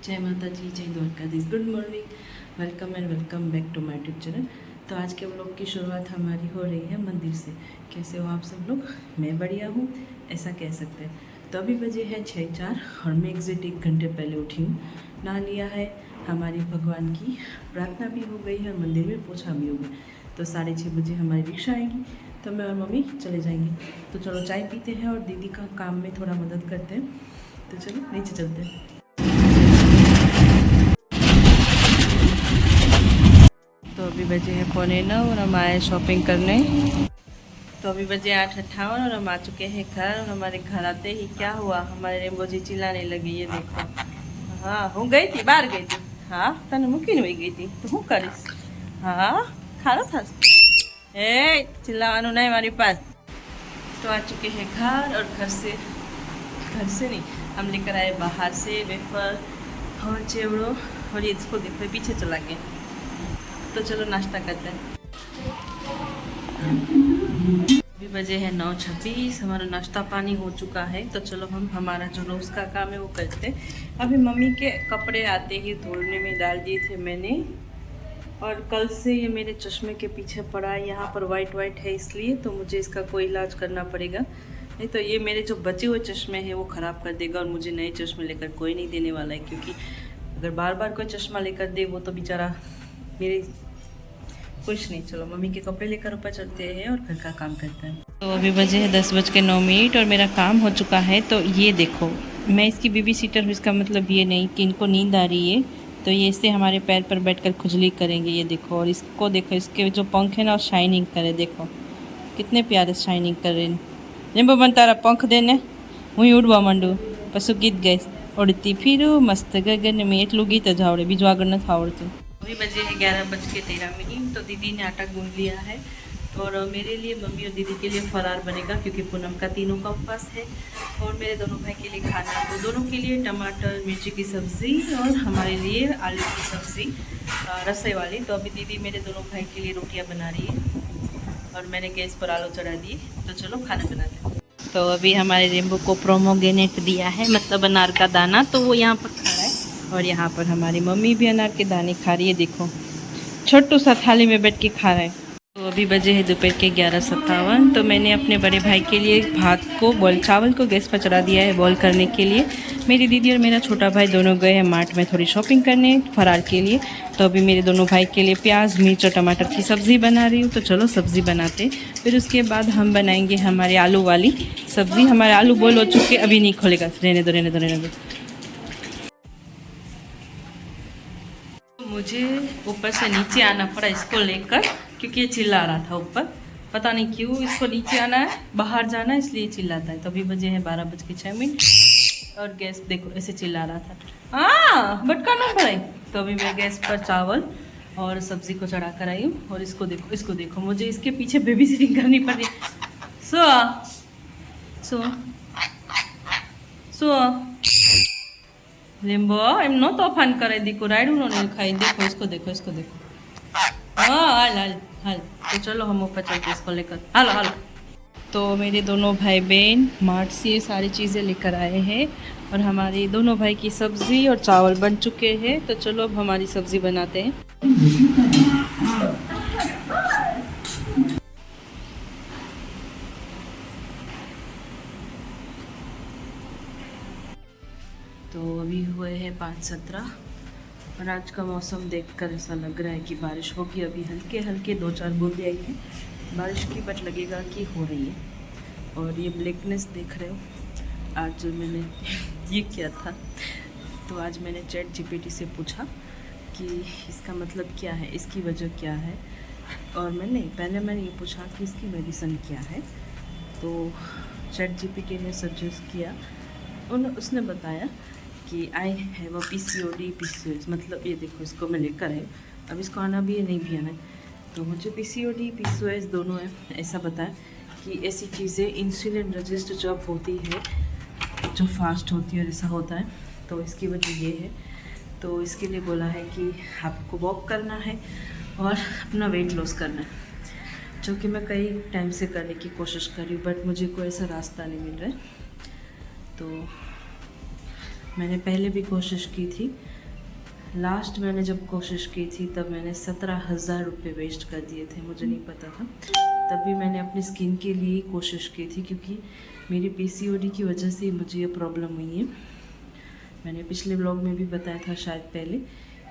जय माता जी, जय Dwarkadhish. Good morning, welcome and welcome back to my YouTube channel. तो आज के व्लॉग की शुरुआत हमारी हो रही है मंदिर से। कैसे हो आप सब लोग? मैं बढ़िया हूँ, ऐसा कह सकते हैं। तो अभी बजे है 6:04 और मैं एग्जैक्ट 1 घंटे पहले उठी हूँ। नहा लिया है, हमारी भगवान की प्रार्थना भी हो गई है और मंदिर में पूजा भी हो गई। तो 6:30 बजे हमारी रिक्शा आएगी, तो मैं और मम्मी चले जाएंगे। तो चलो चाय पीते हैं और दीदी का काम में थोड़ा मदद करते हैं। तो चलो नीचे चलते हैं। तो अभी बजे हैं 8:45 और हम आए शॉपिंग करने। तो अभी बजे 8:58 और हम आ चुके हैं घर। और हमारे घर आते ही क्या हुआ, हमारे रेम्बो जी चिल्लाने लगी, ये देखो। हाँ, हूँ गई थी, बाहर गई थी। हाँ, तने मुकी नहीं गई थी तो हूँ करीश। हाँ, खाना था। ए चिल्लावानू नहीं हमारी पास। तो आ चुके हैं घर और घर से नहीं, हम लेकर आए बाहर से वेफर और चेवड़ो। और ये इसको देखो, पीछे चला गया। तो चलो नाश्ता करते हैं। अभी बजे है 9:26, हमारा नाश्ता पानी हो चुका है। तो चलो हम हमारा जो रोज़ का काम है वो करते हैं। अभी मम्मी के कपड़े आते ही धोने में डाल दिए थे मैंने। और कल से ये मेरे चश्मे के पीछे पड़ा है, यहाँ पर वाइट वाइट है, इसलिए तो मुझे इसका कोई इलाज करना पड़ेगा। नहीं तो ये मेरे जो बचे हुए चश्मे हैं वो ख़राब कर देगा और मुझे नए चश्मे लेकर कोई नहीं देने वाला है। क्योंकि अगर बार बार कोई चश्मा लेकर दे वो तो बेचारा मेरे कुछ नहीं। चलो मम्मी के कपड़े लेकर ऊपर चलते हैं और घर का काम करते हैं। तो अभी बजे है 10:09 और मेरा काम हो चुका है। तो ये देखो, मैं इसकी बेबी सीटर हूँ, इसका मतलब ये नहीं कि इनको नींद आ रही है। तो ये इससे हमारे पैर पर बैठकर खुजली करेंगे, ये देखो। और इसको देखो, इसके जो पंख है ना, शाइनिंग करे, देखो कितने प्यारे शाइनिंग कर रहे हैं। रेम्बो बन तारा पंख देने હું ઉડવા માંડું, પશુ ગીત ગાઈશ, ઉડતી ફીરું મસ્ત ગગન में એટલું ગીત જ આવડે, બીજું આગળ નથી આવડતું। अभी बजे है 11:13। तो दीदी ने आटा गूंद लिया है और मेरे लिए, मम्मी और दीदी के लिए फरार बनेगा क्योंकि पूनम का तीनों का उपवास है। और मेरे दोनों भाई के लिए खाना, तो दोनों के लिए टमाटर मिर्ची की सब्ज़ी और हमारे लिए आलू की सब्ज़ी रसोई वाली। तो अभी दीदी मेरे दोनों भाई के लिए रोटियां बना रही है और मैंने गैस पर आलू चढ़ा दिए। तो चलो खाना बनाते हैं। तो अभी हमारे रेम्बो को प्रोमोग्रेनेट दिया है, मतलब अनार का दाना, तो वो यहाँ पर खा रहा है। और यहाँ पर हमारी मम्मी भी अनार के दाने खा रही है, देखो छोटू सा थाली में बैठ के खा रहा है। तो अभी बजे है दोपहर के 11:57। तो मैंने अपने बड़े भाई के लिए भात को चावल को गैस पर चढ़ा दिया है बॉईल करने के लिए। मेरी दीदी और मेरा छोटा भाई दोनों गए हैं मार्ट में थोड़ी शॉपिंग करने फरार के लिए। तो अभी मेरे दोनों भाई के लिए प्याज मिर्च और टमाटर की सब्ज़ी बना रही हूँ। तो चलो सब्ज़ी बनाते, फिर उसके बाद हम बनाएंगे हमारे आलू वाली सब्ज़ी। हमारे आलू बॉईल हो चुके, अभी नहीं खोलेगा, रहने दो रहने दो रहने दो। मुझे ऊपर से नीचे आना पड़ा इसको लेकर, क्योंकि ये चिल्ला रहा था ऊपर। पता नहीं क्यों इसको नीचे आना है, बाहर जाना है, इसलिए चिल्लाता है। तो अभी बजे हैं 12:06 और गैस देखो ऐसे चिल्ला रहा था। हाँ बटका ना भाई। तो अभी मैं गैस पर चावल और सब्ज़ी को चढ़ा कर आई हूँ। और इसको देखो, मुझे इसके पीछे बेबी सिटिंग करनी पड़ी। सो सो सो रेम्बो एमनो तोफान करे, दीको रायडू नो नहीं खाई, देखो इसको देखो। हाँ हाल। तो चलो हम ऊपर चलते इसको लेकर, हालो। तो मेरे दोनों भाई बहन मार्ट से सारी चीज़ें लेकर आए हैं और हमारे दोनों भाई की सब्ज़ी और चावल बन चुके हैं। तो चलो अब हमारी सब्ज़ी बनाते हैं। तो अभी हुए हैं 5:17 और आज का मौसम देखकर ऐसा लग रहा है कि बारिश होगी। अभी हल्के हल्के 2-4 बूंदे आई हैं बारिश की, बट लगेगा कि हो रही है। और ये ब्लैकनेस देख रहे हो, आज मैंने ये किया था। तो आज मैंने ChatGPT से पूछा कि इसका मतलब क्या है, इसकी वजह क्या है। और पहले मैंने ये पूछा कि इसकी मेडिसिन क्या है। तो ChatGPT ने सजेस्ट किया, उसने बताया कि I have a PCOD PCOS, मतलब ये देखो इसको मैं लेकर आई। अब इसको आना भी है नहीं भी आना है। तो मुझे PCOD PCOS दोनों है, ऐसा बताया कि ऐसी चीज़ें इंसुलिन रजिस्ट जब होती है, जो फास्ट होती है और ऐसा होता है, तो इसकी वजह ये है। तो इसके लिए बोला है कि आपको वॉक करना है और अपना वेट लॉस करना है, जो कि मैं कई टाइम से करने की कोशिश कर रही हूँ, बट मुझे कोई ऐसा रास्ता नहीं मिल रहा है। तो मैंने पहले भी कोशिश की थी। लास्ट मैंने जब कोशिश की थी तब मैंने 17,000 रुपये वेस्ट कर दिए थे, मुझे नहीं पता था। तब भी मैंने अपनी स्किन के लिए कोशिश की थी, क्योंकि मेरी पीसीओडी की वजह से मुझे ये प्रॉब्लम हुई है। मैंने पिछले ब्लॉग में भी बताया था शायद पहले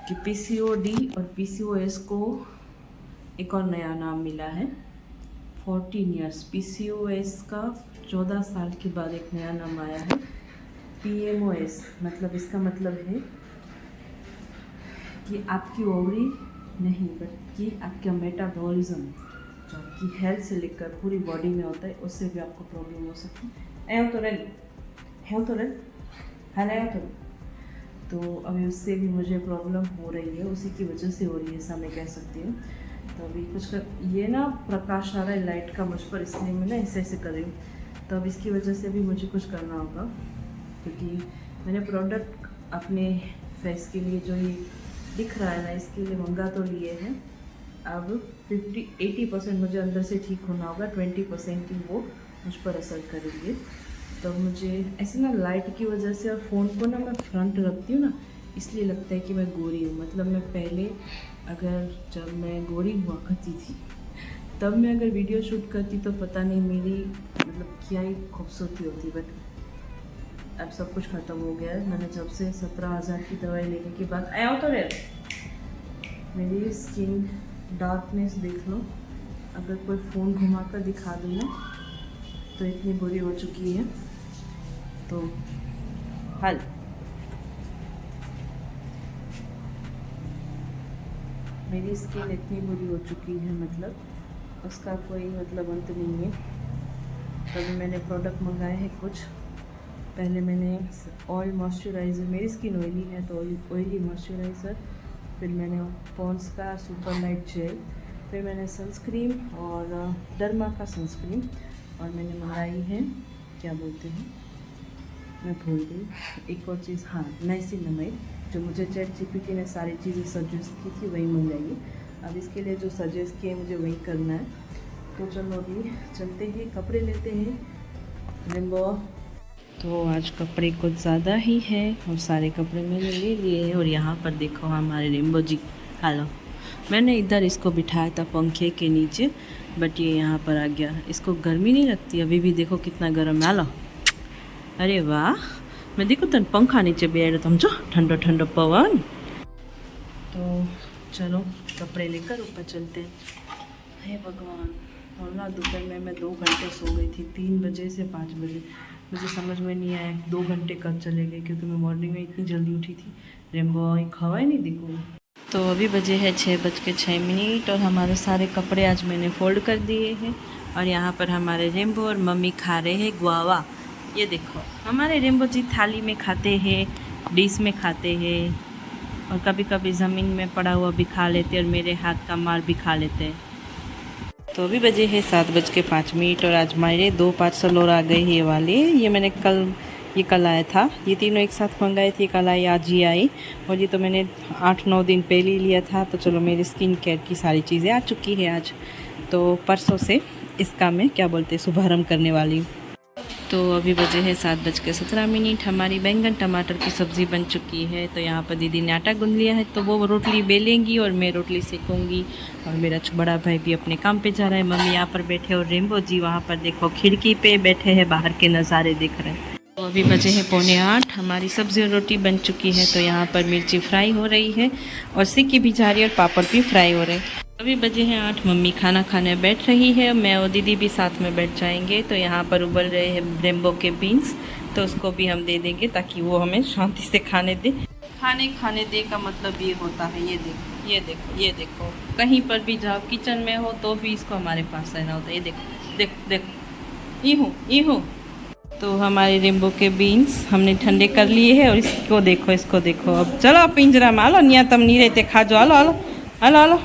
कि पीसीओडी और पीसीओएस को एक और नया नाम मिला है, 14 ईयर्स। पीसीओएस का 14 साल के बाद एक नया नाम आया है, पीएमओएस। मतलब इसका मतलब है कि आपकी ओवरी नहीं, बल्कि आपका मेटाबॉलिज्म जो आपकी हेल्थ से लेकर पूरी बॉडी में होता है, उससे भी आपको प्रॉब्लम हो सकती है। तो अभी उससे भी मुझे प्रॉब्लम हो रही है, उसी की वजह से हो रही है, ऐसा मैं कह सकती हूँ। तो अभी ये ना प्रकाश आ रहा है लाइट का मुझ पर, इसलिए मैं ना ऐसे कर रही हूँ। तो अब इसकी वजह से भी मुझे कुछ करना होगा, क्योंकि मैंने प्रोडक्ट अपने फेस के लिए जो ये दिख रहा है ना, इसके लिए मंगा तो लिए हैं। अब 80% मुझे अंदर से ठीक होना होगा, 20% ही वो मुझ पर असर करेंगे। तो मुझे ऐसे ना लाइट की वजह से और फ़ोन को ना मैं फ्रंट रखती हूँ ना, इसलिए लगता है कि मैं गोरी हूँ। मतलब मैं पहले जब मैं गोरी हुआ करती थी तब मैं अगर वीडियो शूट करती तो पता नहीं मेरी मतलब क्या ही खूबसूरती होती। बट अब सब कुछ ख़त्म हो गया है। मैंने जब से 17,000 की दवाई लेने के बाद आया तो मेरी स्किन डार्कनेस देख लो। अगर कोई फ़ोन घुमा कर दिखा दूँ ना तो इतनी बुरी हो चुकी है। तो हल मेरी स्किन इतनी बुरी हो चुकी है, मतलब उसका कोई मतलब अंत नहीं है। तभी मैंने प्रोडक्ट मंगाए हैं कुछ। पहले मैंने ऑयल मॉइस्चराइज़र, मेरी स्किन ऑयली है तो ऑयली मॉइस्चराइज़र, फिर मैंने पॉन्ड्स का सुपर लाइट जेल, फिर मैंने सनस्क्रीन और डर्मा का सनस्क्रीन, और मैंने मंगाई है क्या बोलते हैं, मैं भूल गई एक और चीज़, हाँ नाइसिनामाइड, जो मुझे ChatGPT ने सारी चीज़ें सजेस्ट की थी वही मंगाई। अब इसके लिए जो सजेस्ट किए मुझे वही करना है। तो चलो अभी चलते हैं, कपड़े लेते हैं रेम्बो। तो आज कपड़े कुछ ज़्यादा ही है और सारे कपड़े मैंने ले लिए हैं। और यहाँ पर देखो हमारे रेम्बो जी, हेलो। मैंने इधर इसको बिठाया था पंखे के नीचे, बट ये यहाँ पर आ गया। इसको गर्मी नहीं लगती, अभी भी देखो कितना गर्म है। हेलो, अरे वाह, मैं देखो तन पंखा नीचे बैठ तुम जो ठंडो ठंडो पवन। तो चलो कपड़े लेकर ऊपर चलते हैं। हे भगवान, और ना दोपहर में मैं 2 घंटे सो गई थी, 3 बजे से 5 बजे। मुझे समझ में नहीं आया 2 घंटे कब चले गए, क्योंकि मैं मॉर्निंग में इतनी जल्दी उठी थी। रेम्बो खवा ही नहीं दिखो। तो अभी बजे है 6:06 और हमारे सारे कपड़े आज मैंने फोल्ड कर दिए हैं। और यहाँ पर हमारे रेम्बो और मम्मी खा रहे हैं गुआवा। ये देखो हमारे रेम्बो जी थाली में खाते हैं, डिश में खाते हैं, और कभी कभी ज़मीन में पड़ा हुआ भी खा लेते हैं, और मेरे हाथ का मार भी खा लेते हैं। तो अभी बजे है 7:05 और आज मेरे 2 पार्सल और आ गए ये वाले। ये मैंने कल आया था, ये तीनों एक साथ मंगाए थे, कल आई आज ही आई। और ये तो मैंने 8-9 दिन पहले ही लिया था। तो चलो मेरी स्किन केयर की सारी चीज़ें आ चुकी है आज। तो परसों से इसका मैं क्या बोलते हैं शुभारम्भ करने वाली हूँ। तो अभी बजे है 7:17। हमारी बैंगन टमाटर की सब्ज़ी बन चुकी है। तो यहाँ पर दीदी ने आटा गूंद लिया है, तो वो रोटली बेलेंगी और मैं रोटली सेकूँगी। और मेरा बड़ा भाई भी अपने काम पे जा रहा है। मम्मी यहाँ पर बैठे और रेम्बो जी वहाँ पर देखो खिड़की पे बैठे हैं, बाहर के नज़ारे देख रहे हैं। तो अभी बजे है 7:45। हमारी सब्ज़ी और रोटी बन चुकी है। तो यहाँ पर मिर्ची फ्राई हो रही है और सिक्की भी जा रही है और पापड़ भी फ्राई हो रहे हैं। अभी बजे हैं 8। मम्मी खाना खाने बैठ रही है, मैं और दीदी भी साथ में बैठ जाएंगे। तो यहाँ पर उबल रहे हैं रेम्बो के बीन्स, तो उसको भी हम दे देंगे ताकि वो हमें शांति से खाने दे। खाने दे का मतलब ये होता है, ये देखो कहीं पर भी जाओ, किचन में हो तो भी इसको हमारे पास रहना होता है। ये देखो ये हूँ। तो हमारे रेम्बो के बीन्स हमने ठंडे कर लिए हैं और इसको देखो। अब चलो पिंजरा में आलो, निया तम नहीं रहते, खा जो, आलो।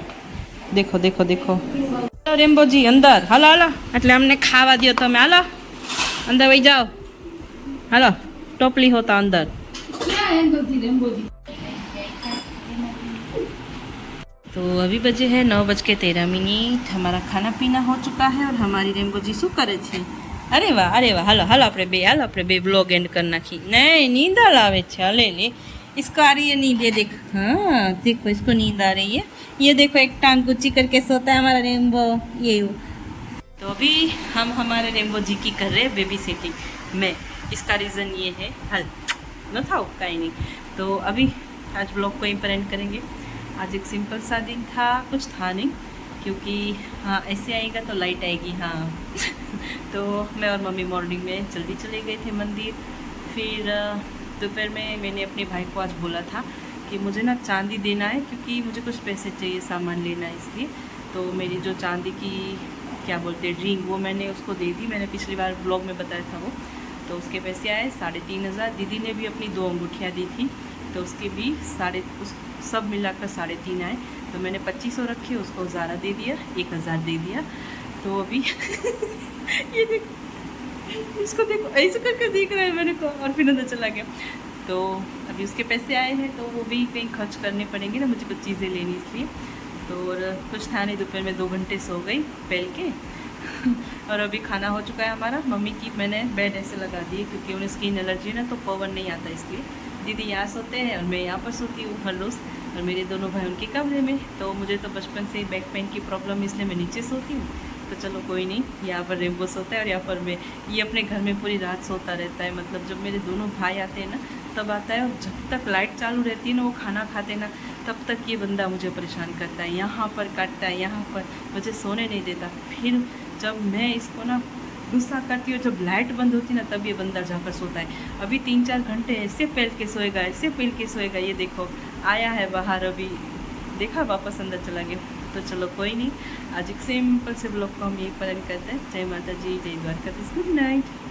देखो चलो रेम्बो जी अंदर हालो એટલે અમને ખાવા દો તમે, હાલો અંદર વઈ જાઓ, હાલો टोपली होता अंदर। तो अभी बजे है 9:13। हमारा खाना पीना हो चुका है और हमारी रेम्बो जी शू करे छे, अरे वाह हालो हालो આપણે બે ब्लॉग एंड कर नाखी नहीं नींद आवे छे हले ले इसको आ रही है नींद ये देख हाँ देखो इसको नींद आ रही है ये देखो एक टांग ऊंची करके सोता है हमारा रेम्बो ये तो अभी हम हमारे रेम्बो जी की कर रहे हैं बेबी सिटिंग में इसका रीज़न ये है हल न था कहीं नहीं तो अभी आज ब्लॉग को ही पर एंड करेंगे आज एक सिंपल सा दिन था कुछ था नहीं क्योंकि हाँ ऐसे आएगा तो लाइट आएगी हाँ तो मैं और मम्मी मॉर्निंग में जल्दी चले गए थे मंदिर फिर दोपहर में मैंने अपने भाई को आज बोला था कि मुझे ना चांदी देना है क्योंकि मुझे कुछ पैसे चाहिए सामान लेना है इसलिए तो मेरी जो चांदी की क्या बोलते हैं रिंग वो मैंने उसको दे दी मैंने पिछली बार ब्लॉग में बताया था वो तो उसके पैसे आए 3,500 दीदी ने भी अपनी 2 अंगूठियाँ दी थी तो उसके भी सब मिलाकर 3.5 आए तो मैंने 2500 रखे उसको 1000 दे दिया 1000 दे दिया तो अभी ये देखो इसको देखो ऐसे करके देख रहा है मेरे को और फिर अंदर चला गया तो अभी उसके पैसे आए हैं तो वो भी कहीं खर्च करने पड़ेंगे ना मुझे कुछ चीज़ें लेनी इसलिए तो और कुछ था नहीं दोपहर में 2 घंटे सो गई पहल के और अभी खाना हो चुका है हमारा मम्मी की मैंने बेड ऐसे लगा दी क्योंकि उन्हें स्किन एलर्जी है ना तो पवन नहीं आता इसलिए दीदी यहाँ सोते हैं और मैं यहाँ पर सोती हूँ हर रोज़ और मेरे दोनों भाई उनके कमरे में तो मुझे तो बचपन से बैक पेन की प्रॉब्लम इसलिए मैं नीचे सोती हूँ तो चलो कोई नहीं यहाँ पर रेम्बो सोता है और यहाँ पर मैं ये अपने घर में पूरी रात सोता रहता है मतलब जब मेरे दोनों भाई आते हैं ना तब आता है और जब तक लाइट चालू रहती है ना वो खाना खाते ना तब तक ये बंदा मुझे परेशान करता है यहाँ पर काटता है यहाँ पर मुझे सोने नहीं देता फिर जब मैं इसको ना गुस्सा करती हूँ जब लाइट बंद होती है ना तब ये बंदा जाकर सोता है अभी 3-4 घंटे ऐसे फैल के सोएगा ऐसे फैल के सोएगा ये देखो आया है बाहर अभी देखा वापस अंदर चला गया तो चलो कोई नहीं आज एक सिंपल से ब्लॉग को हम यही पर एंड करते हैं जय माता जी जय द्वारकाधीश गुड नाइट।